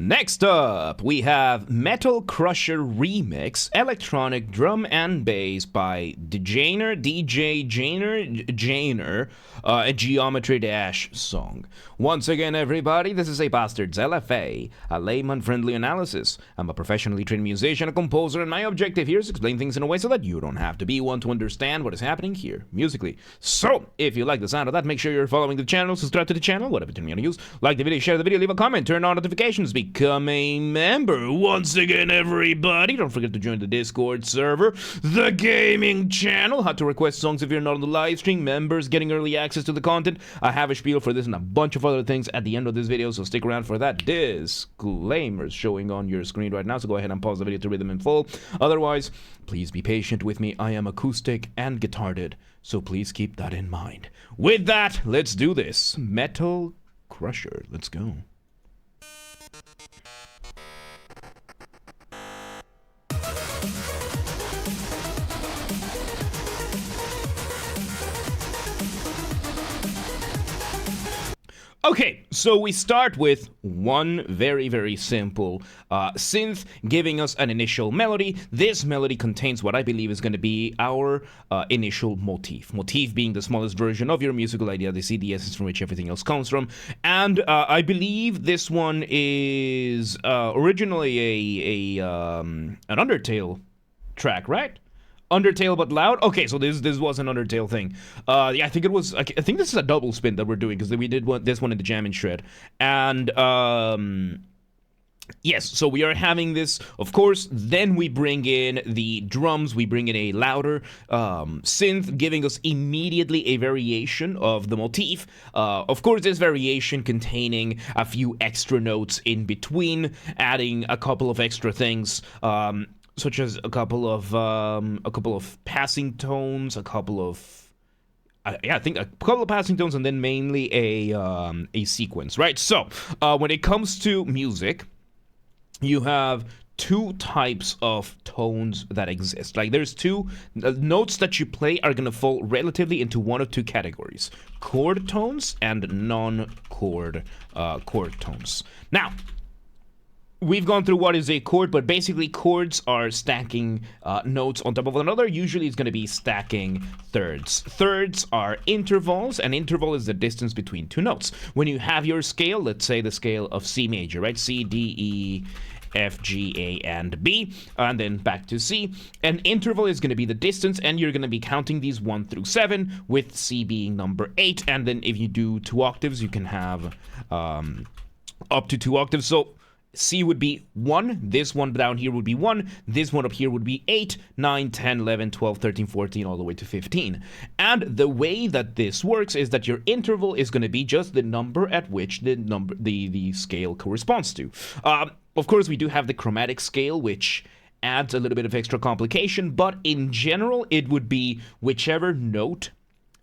Next up, we have Metal Crusher Remix, electronic drum and bass by Djjaner, Djjaner, a Geometry Dash song. Once again, everybody, this is a Basterd's LFA, a layman-friendly analysis. I'm a professionally trained musician, a composer, and my objective here is to explain things in a way so that you don't have to be one to understand what is happening here, musically. So, if you like the sound of that, make sure you're following the channel, subscribe to the channel, whatever term you want to use, like the video, share the video, leave a comment, turn on notifications, become a member. Once again, everybody, don't forget to join the Discord server, the gaming channel, how to request songs if you're not on the live stream, members getting early access to the content. I have a spiel for this and a bunch of other things at the end of this video, so stick around for that. Disclaimers showing on your screen right now, so go ahead and pause the video to read them in full. Otherwise, please be patient with me. I am acoustic and guitarded, so please keep that in mind. With that, let's do this. Metal Crusher, let's go. Okay, so we start with one very simple synth giving us an initial melody. This melody contains what I believe is going to be our initial motif. Motif being the smallest version of your musical idea, the essence from which everything else comes from. And I believe this one is originally an Undertale track, right? Undertale but loud. Okay, so this was an Undertale thing. Yeah, I think it was. I think this is a double spin that we're doing because we did this one in the jam and shred. And yes, so we are having this. Of course, then we bring in the drums. We bring in a louder synth, giving us immediately a variation of the motif. Of course, this variation containing a few extra notes in between, adding a couple of extra things. Such as a couple of passing tones, I think a couple of passing tones, and then mainly a sequence, right? So when it comes to music, you have two types of tones that exist. Like there's two notes that you play are gonna fall relatively into one of two categories: chord tones and non-chord chord tones. Now, we've gone through what is a chord, but basically chords are stacking notes on top of one another. Usually it's going to be stacking thirds. Thirds are intervals. An interval is the distance between two notes. When you have your scale, let's say the scale of C major, right? C, D, E, F, G, A, and B, and then back to C. An interval is going to be the distance, and you're going to be counting these 1 through 7, with C being number 8. And then if you do 2 octaves, you can have up to 2 octaves. So C would be 1, this one down here would be 1, this one up here would be 8, 9, 10, 11, 12, 13, 14, all the way to 15. And the way that this works is that your interval is going to be just the number at which the scale corresponds to. Of course, we do have the chromatic scale, which adds a little bit of extra complication, but in general, it would be whichever note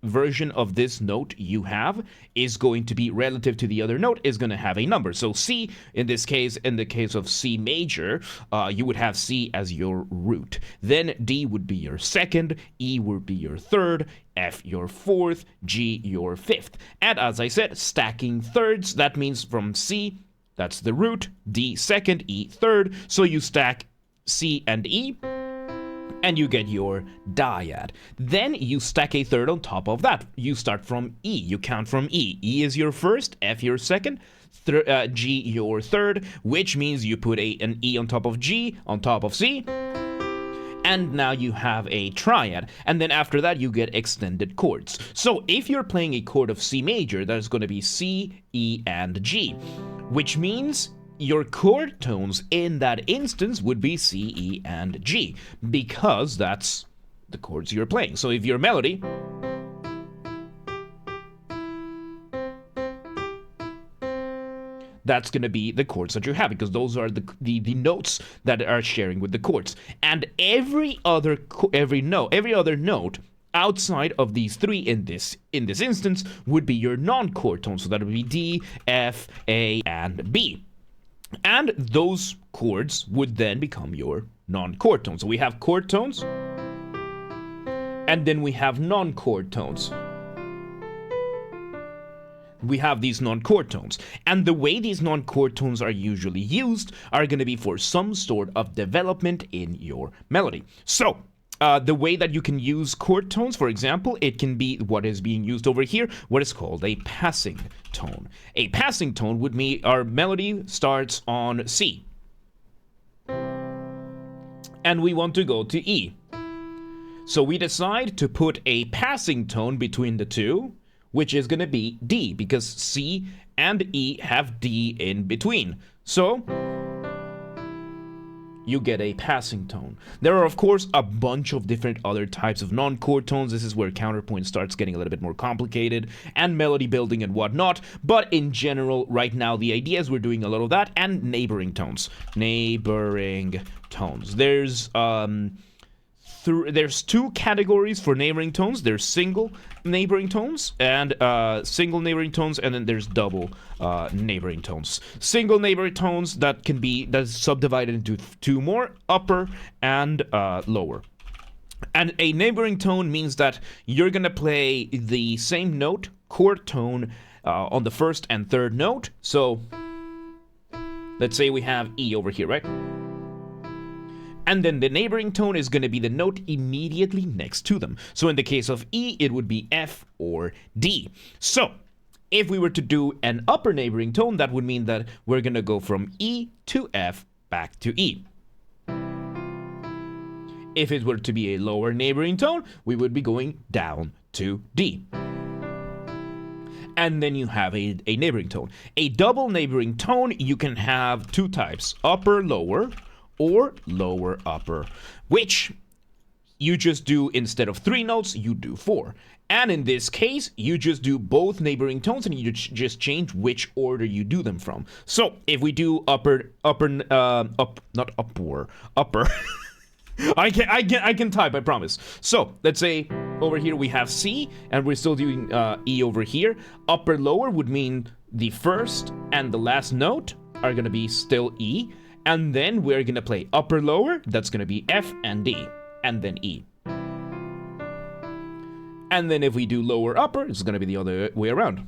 version of this note you have is going to be relative to the other note is going to have a number. So C, in this case, in the case of C major, you would have C as your root. Then D would be your second, E would be your third, F your fourth, G your fifth. And as I said, stacking thirds, that means from C, that's the root, D second, E third. So you stack C and E, and you get your dyad. Then you stack a third on top of that. You start from E. You count from E. E is your first, F your second, G your third, which means you put an E on top of G, on top of C, and now you have a triad. And then after that, you get extended chords. So if you're playing a chord of C major, that's going to be C, E, and G, which means your chord tones in that instance would be C, E, and G, because that's the chords you're playing. So if your melody that's going to be the chords that you have, because those are the notes that are sharing with the chords. And every other note outside of these three in this instance would be your non-chord tones. So that would be D, F, A, and B. And those chords would then become your non-chord tones. So we have chord tones, and then we have non-chord tones. we have these non-chord tones. And the way these non-chord tones are usually used are going to be for some sort of development in your melody. So, the way that you can use chord tones, for example, it can be what is being used over here, what is called a passing tone. A passing tone would mean our melody starts on C. And we want to go to E. So we decide to put a passing tone between the two, which is going to be D, because C and E have D in between. So you get a passing tone. There are, of course, a bunch of different other types of non-chord tones. This is where counterpoint starts getting a little bit more complicated, and melody building and whatnot. But in general, right now, the idea is we're doing a lot of that, and neighboring tones. Neighboring tones. There's two categories for neighboring tones. There's single neighboring tones and single neighboring tones, and then there's double neighboring tones. Single neighboring tones that's subdivided into two more, upper and lower. And a neighboring tone means that you're gonna play the same note, chord tone, on the first and third note. So let's say we have E over here, right? And then the neighboring tone is going to be the note immediately next to them. So in the case of E, it would be F or D. So if we were to do an upper neighboring tone, that would mean that we're going to go from E to F back to E. If it were to be a lower neighboring tone, we would be going down to D. And then you have a neighboring tone. A double neighboring tone, you can have two types, upper, lower, or lower upper, which you just do instead of 3 notes, you do 4. And in this case, you just do both neighboring tones and you just change which order you do them from. So if we do upper. I can type, I promise. So let's say over here we have C and we're still doing E over here. Upper lower would mean the first and the last note are gonna be still E. And then we're going to play upper lower, that's going to be F and D, and then E. And then if we do lower upper, it's going to be the other way around.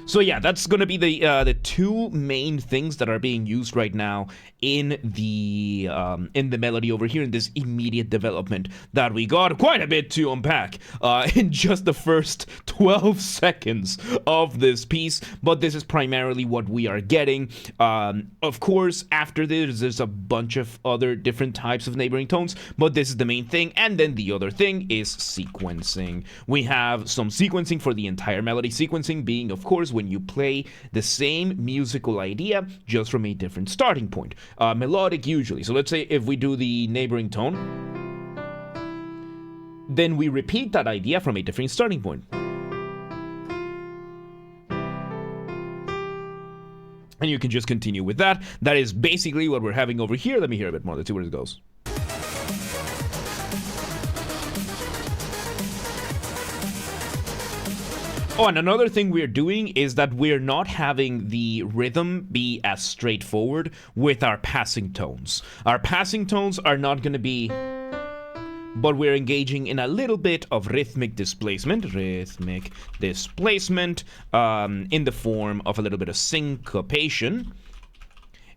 So yeah, that's going to be the two main things that are being used right now in the melody over here in this immediate development that we got quite a bit to unpack in just the first 12 seconds of this piece. But this is primarily what we are getting. Of course, after this, there's a bunch of other different types of neighboring tones, but this is the main thing. And then the other thing is sequencing. We have some sequencing for the entire melody. Sequencing being, of course, when you play the same musical idea just from a different starting point. Melodic usually. So let's say if we do the neighboring tone, then we repeat that idea from a different starting point. And you can just continue with that. That is basically what we're having over here. Let me hear a bit more. Let's see where it goes. Oh, and another thing we're doing is that we're not having the rhythm be as straightforward with our passing tones. Our passing tones are not going to be, but we're engaging in a little bit of rhythmic displacement in the form of a little bit of syncopation.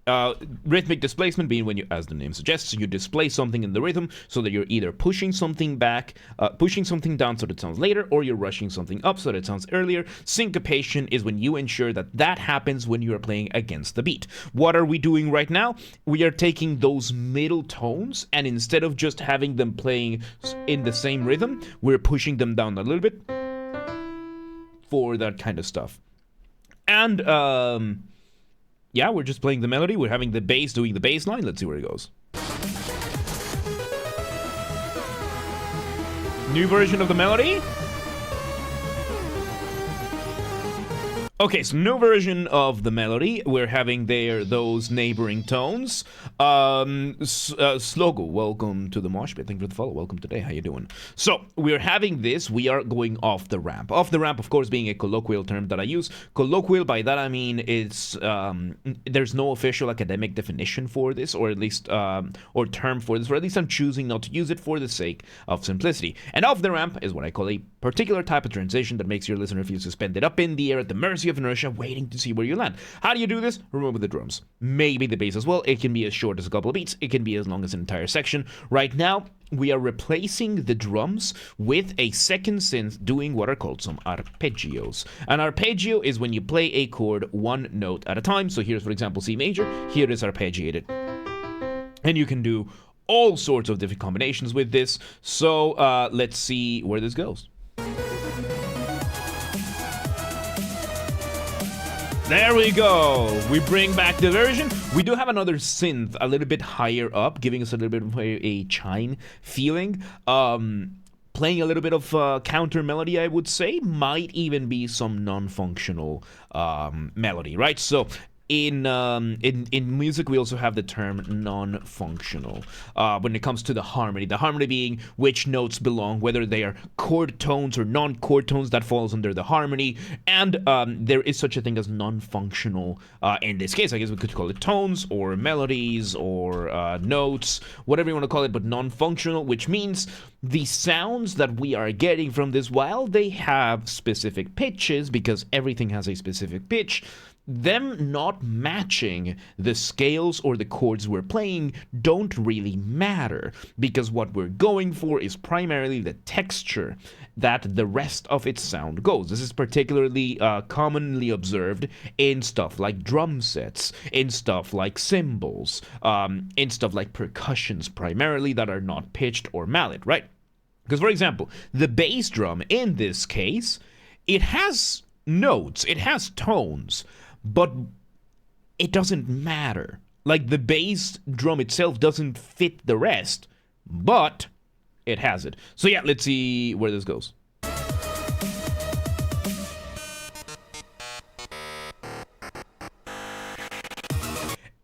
Rhythmic displacement being when you, as the name suggests, you displace something in the rhythm so that you're either pushing something back, pushing something down so that it sounds later, or you're rushing something up so that it sounds earlier. Syncopation is when you ensure that that happens when you are playing against the beat. What are we doing right now? We are taking those middle tones, and instead of just having them playing in the same rhythm, we're pushing them down a little bit for that kind of stuff. And yeah, we're just playing the melody. We're having the bass doing the bass line. Let's see where it goes. New version of the melody. Okay, so new version of the melody. We're having there those neighboring tones. Slogo, welcome to the mosh pit. Thank you for the follow. Welcome today. How you doing? So we're having this. We are going off the ramp. Off the ramp, of course, being a colloquial term that I use. Colloquial, by that I mean it's there's no official academic definition for this, or at least or term for this, or at least I'm choosing not to use it for the sake of simplicity. And off the ramp is what I call a particular type of transition that makes your listener feel suspended up in the air at the mercy of inertia, waiting to see where you land. How do you do this? Remove the drums. Maybe the bass as well. It can be as short as a couple of beats. It can be as long as an entire section. Right now, we are replacing the drums with a second synth doing what are called some arpeggios. An arpeggio is when you play a chord one note at a time. So here's, for example, C major. Here is arpeggiated. And you can do all sorts of different combinations with this. So let's see where this goes. There we go. We bring back the version. We do have another synth a little bit higher up, giving us a little bit of a chime feeling. Playing a little bit of counter melody, I would say. Might even be some non-functional melody, right? So in music, we also have the term non-functional when it comes to the harmony. The harmony being which notes belong, whether they are chord tones or non-chord tones, that falls under the harmony. And there is such a thing as non-functional in this case. I guess we could call it tones or melodies or notes, whatever you want to call it, but non-functional, which means the sounds that we are getting from this, while they have specific pitches, because everything has a specific pitch, them not matching the scales or the chords we're playing don't really matter, because what we're going for is primarily the texture that the rest of its sound goes. This is particularly commonly observed in stuff like drum sets, in stuff like cymbals, in stuff like percussions primarily that are not pitched or mallet, right? Because, for example, the bass drum in this case, it has notes, it has tones, but it doesn't matter. Like, the bass drum itself doesn't fit the rest, but it has it. So yeah, let's see where this goes.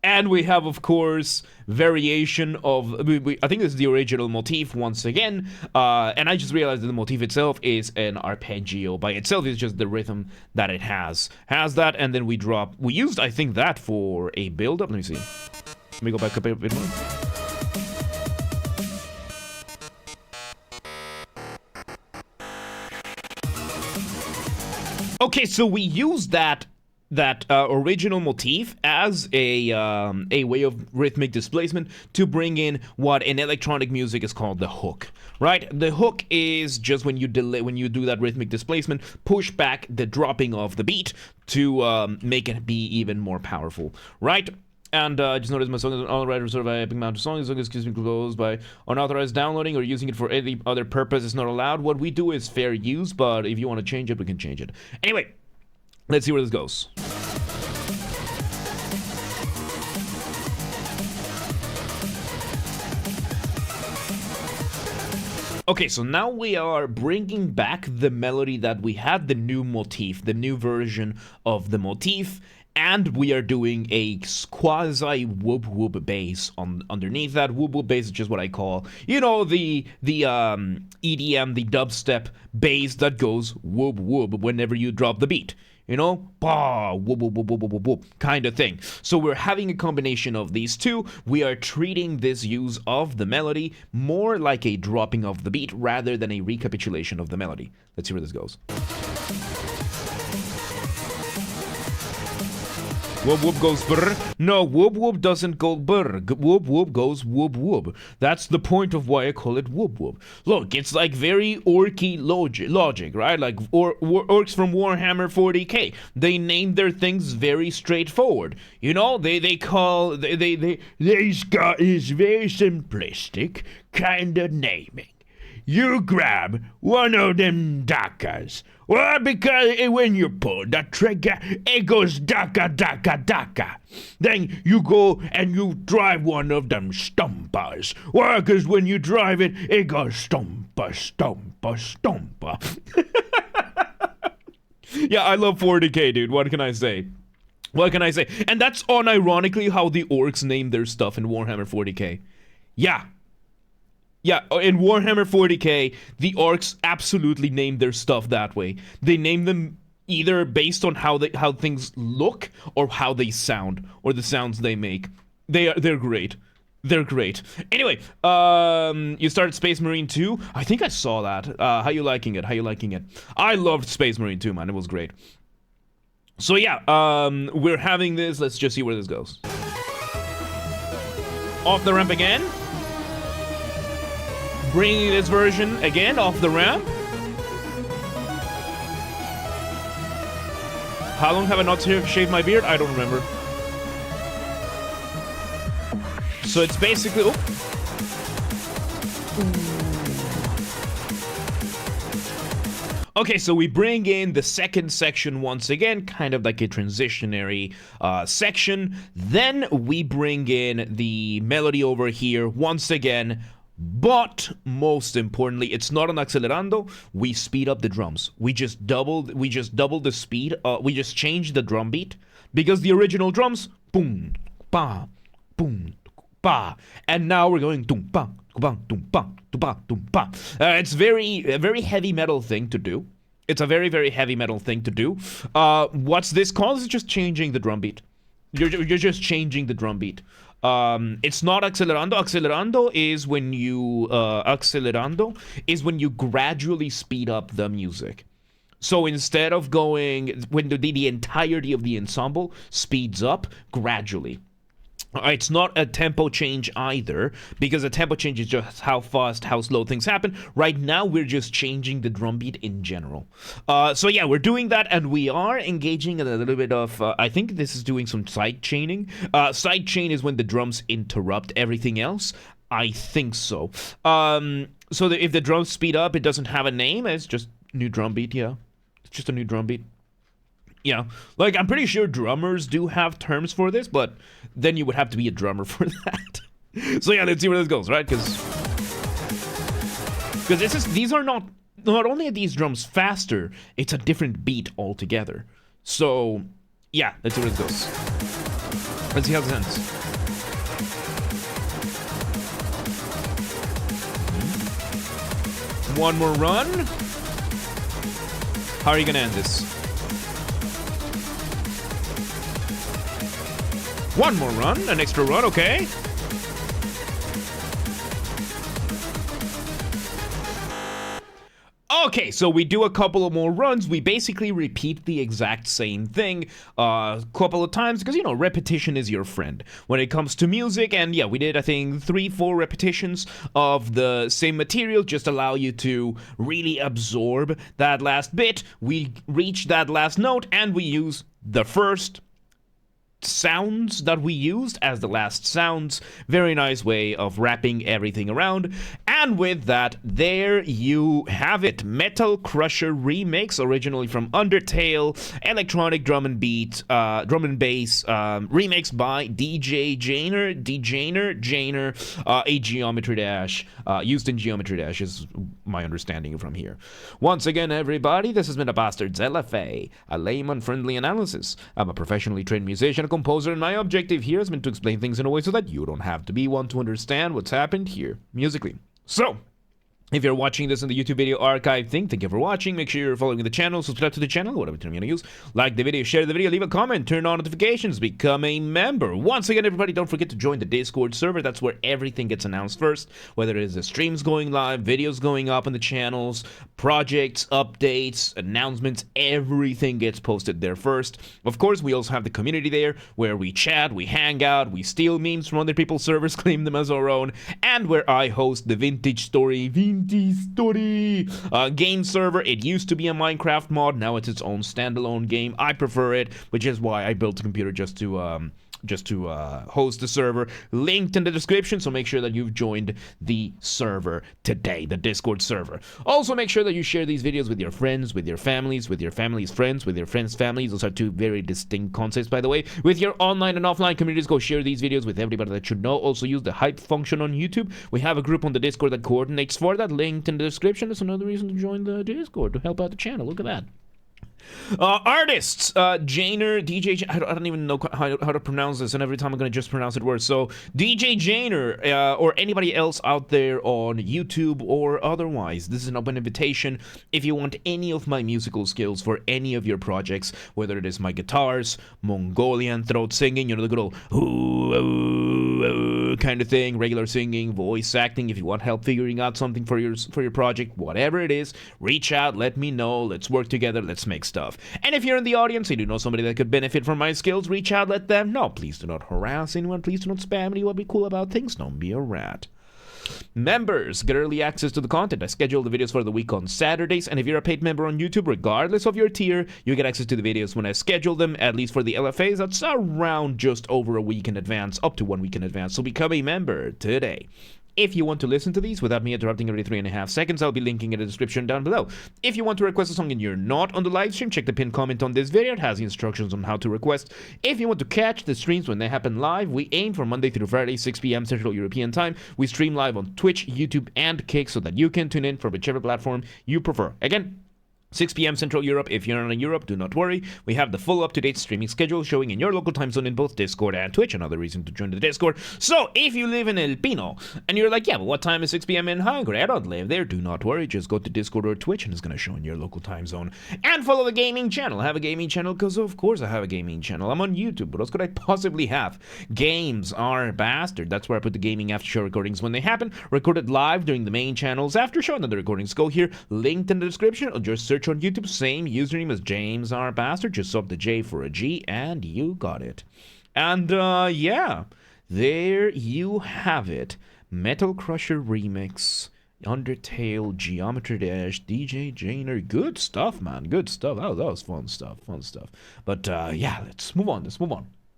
And we have, of course, variation of, I think this is the original motif once again, and I just realized that the motif itself is an arpeggio by itself. It's just the rhythm that it has that, and then we used, I think, that for a build-up. Let me see. Let me go back a bit more. Okay, so we used that original motif as a way of rhythmic displacement to bring in what in electronic music is called the hook, right? The hook is just when you do that rhythmic displacement, push back the dropping of the beat to make it be even more powerful, right? And I just noticed my song is an all-right reserved by Epic Mountain Song. The song is closed by unauthorized downloading or using it for any other purpose is not allowed. What we do is fair use, but if you want to change it, we can change it. Anyway, let's see where this goes. Okay, so now we are bringing back the melody that we had, the new motif, the new version of the motif, and we are doing a quasi whoop whoop bass underneath that. Whoop whoop bass is just what I call, you know, the EDM, the dubstep bass that goes whoop whoop whenever you drop the beat. You know, bah, whoop, whoop, whoop, whoop, whoop, whoop, kind of thing. So we're having a combination of these two. We are treating this use of the melody more like a dropping of the beat rather than a recapitulation of the melody. Let's see where this goes. Whoop whoop goes brr. No, whoop whoop doesn't go brr. Whoop whoop goes whoop whoop. That's the point of why I call it whoop whoop. Look, it's like very orky logic, right? Like orcs from Warhammer 40k. They name their things very straightforward. You know, they call this guy is very simplistic kind of naming. You grab one of them dakas. Well, because when you pull the trigger, it goes daka, daka, daka. Then you go and you drive one of them stumpers. Well, because when you drive it, it goes stumper, stumper, stumper. Yeah, I love 40k, dude. What can I say? What can I say? And that's unironically how the orcs name their stuff in Warhammer 40k. Yeah. Yeah, in Warhammer 40k, the orcs absolutely name their stuff that way. They name them either based on how things look or how they sound or the sounds they make. They're great. They're great. Anyway, you started Space Marine 2. I think I saw that. How you liking it? How you liking it? I loved Space Marine 2, man. It was great. So yeah, we're having this. Let's just see where this goes. Off the ramp again. Bringing this version again off the ramp. How long have I not shaved my beard? I don't remember. So it's basically... Oh. Okay, so we bring in the second section once again, kind of like a transitionary section. Then we bring in the melody over here once again. But most importantly, it's not an accelerando. We speed up the drums. We just doubled the speed. We just changed the drum beat because the original drums, boom, pa, boom, pa, and now we're going tum pa, tum pa, tum pa, tum pa. It's a very heavy metal thing to do. It's a very heavy metal thing to do. What's this called? It's just changing the drum beat. You're just changing the drum beat. It's not accelerando. Accelerando is when you gradually speed up the music. So instead of going when the entirety of the ensemble speeds up gradually. It's not a tempo change either, because a tempo change is just how fast, how slow things happen. Right now, we're just changing the drum beat in general. So yeah, we're doing that, and we are engaging in a little bit of, I think this is doing some side chaining. Side chain is when the drums interrupt everything else. I think so. So if the drums speed up, it doesn't have a name. It's just new drum beat, yeah. It's just a new drum beat. Yeah, like, I'm pretty sure drummers do have terms for this, but then you would have to be a drummer for that. So yeah, let's see where this goes, right? Because these are not only are these drums faster, it's a different beat altogether. So yeah, let's see where this goes. Let's see how this ends. One more run. How are you gonna end this? One more run, an extra run, okay. Okay, so we do a couple of more runs. We basically repeat the exact same thing a couple of times because, you know, repetition is your friend when it comes to music. And yeah, we did, I think, 3-4 repetitions of the same material, just allow you to really absorb that last bit. We reach that last note and we use the first sounds that we used as the last sounds. Very nice way of wrapping everything around. And with that, there you have it. Metal Crusher remix, originally from Undertale, electronic drum and bass, remixed by Djjaner, a Geometry Dash, used in Geometry Dash is my understanding from here. Once again, everybody, this has been a Basterd's LFA, a layman-friendly analysis. I'm a professionally trained musician, composer, and my objective here has been to explain things in a way so that you don't have to be one to understand what's happened here musically. So, if you're watching this in the YouTube video archive thing, thank you for watching. Make sure you're following the channel, subscribe to the channel, whatever term you're gonna use. Like the video, share the video, leave a comment, turn on notifications, become a member. Once again, everybody, don't forget to join the Discord server. That's where everything gets announced first, whether it is the streams going live, videos going up on the channels, projects, updates, announcements, everything gets posted there first. Of course, we also have the community there where we chat, we hang out, we steal memes from other people's servers, claim them as our own, and where I host the Vintage Story game server. It used to be a Minecraft mod, now it's its own standalone game. I prefer it, which is why I built a computer just to host the server. Linked in the description, so make sure that you've joined the server today, the Discord server. Also, make sure that you share these videos with your friends, with your families, with your family's friends, with your friends' families. Those are two very distinct concepts, by the way. With your online and offline communities, go share these videos with everybody that you know. Also, use the hype function on YouTube. We have a group on the Discord that coordinates for that. Linked in the description. That's another reason to join the Discord, to help out the channel. Look at that. Artists, Djjaner, I don't even know how to pronounce this, and every time I'm gonna just pronounce it worse. So DJ Djjaner, or anybody else out there on YouTube or otherwise, this is an open invitation. If you want any of my musical skills for any of your projects, whether it is my guitars, Mongolian throat singing, the good old ooh, ooh, ooh kind of thing, regular singing, voice acting. If you want help figuring out something for your project, whatever it is, reach out, let me know. Let's work together. Let's make stuff. And if you're in the audience and you know somebody that could benefit from my skills, reach out, let them know. Please do not harass anyone. Please do not spam anyone. Be cool about things. Don't be a rat. Members get early access to the content. I schedule the videos for the week on Saturdays, and if you're a paid member on YouTube, regardless of your tier, you get access to the videos when I schedule them, at least for the LFAs. That's around just over a week in advance, up to 1 week in advance, so become a member today. If you want to listen to these without me interrupting every 3.5 seconds, I'll be linking in the description down below. If you want to request a song and you're not on the live stream, check the pinned comment on this video. It has the instructions on how to request. If you want to catch the streams when they happen live, we aim for Monday through Friday, 6 p.m. Central European Time. We stream live on Twitch, YouTube, and Kick so that you can tune in for whichever platform you prefer. Again, 6 p.m. Central Europe. If you're not in Europe, do not worry. We have the full up-to-date streaming schedule showing in your local time zone in both Discord and Twitch. Another reason to join the Discord. So, if you live in El Pino, and you're like, yeah, but what time is 6 p.m. in Hungary? I don't live there. Do not worry. Just go to Discord or Twitch, and it's going to show in your local time zone. And follow the gaming channel. I have a gaming channel because, of course, I have a gaming channel. I'm on YouTube. What else could I possibly have? Games are Basterd. That's where I put the gaming after show recordings when they happen. Recorded live during the main channel's after show, and then the recordings go here. Linked in the description, or just search on YouTube. Same username as James R. Basterd, just swap the J for a G, and you got it. And, yeah, there you have it. Metal Crusher Remix, Undertale, Geometry Dash, DJ Djjaner. Good stuff, man, good stuff. That was fun stuff, But, yeah, let's move on.